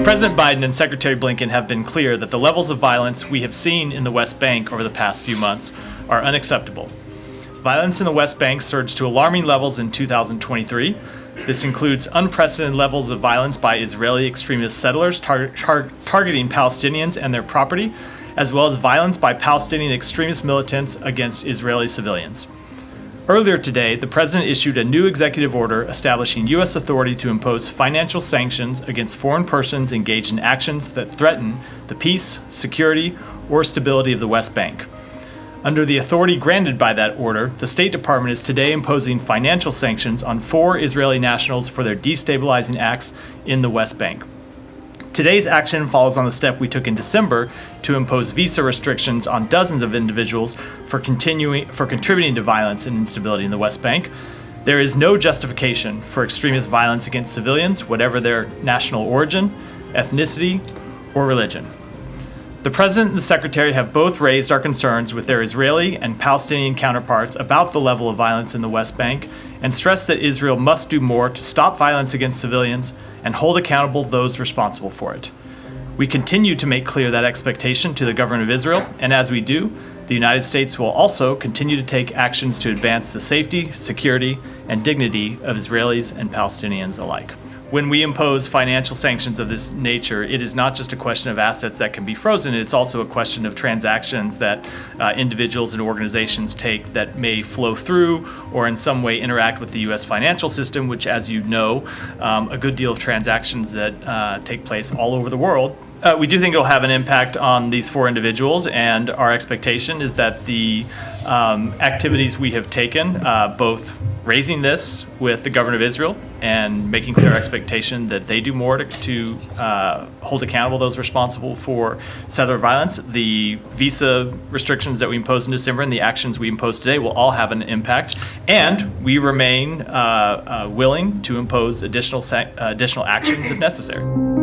President Biden and Secretary Blinken have been clear that the levels of violence we have seen in the West Bank over the past few months are unacceptable. Violence in the West Bank surged to alarming levels in 2023. This includes unprecedented levels of violence by Israeli extremist settlers targeting Palestinians and their property, as well as violence by Palestinian extremist militants against Israeli civilians. Earlier today, the President issued a new executive order establishing U.S. authority to impose financial sanctions against foreign persons engaged in actions that threaten the peace, security, or stability of the West Bank. Under the authority granted by that order, the State Department is today imposing financial sanctions on 4 Israeli nationals for their destabilizing acts in the West Bank. Today's action follows on the step we took in December to impose visa restrictions on dozens of individuals for contributing to violence and instability in the West Bank. There is no justification for extremist violence against civilians, whatever their national origin, ethnicity, or religion. The President and the Secretary have both raised our concerns with their Israeli and Palestinian counterparts about the level of violence in the West Bank and stressed that Israel must do more to stop violence against civilians and hold accountable those responsible for it. We continue to make clear that expectation to the government of Israel, and as we do, the United States will also continue to take actions to advance the safety, security, and dignity of Israelis and Palestinians alike. When we impose financial sanctions of this nature, it is not just a question of assets that can be frozen, it's also a question of transactions that individuals and organizations take that may flow through or in some way interact with the U.S. financial system, which, as you know, a good deal of transactions that take place all over the world. We do think it'll have an impact on these 4 individuals, and our expectation is that the activities we have taken, both raising this with the government of Israel and making clear our expectation that they do more to hold accountable those responsible for settler violence, the visa restrictions that we imposed in December and the actions we impose today will all have an impact, and we remain willing to impose additional actions if necessary.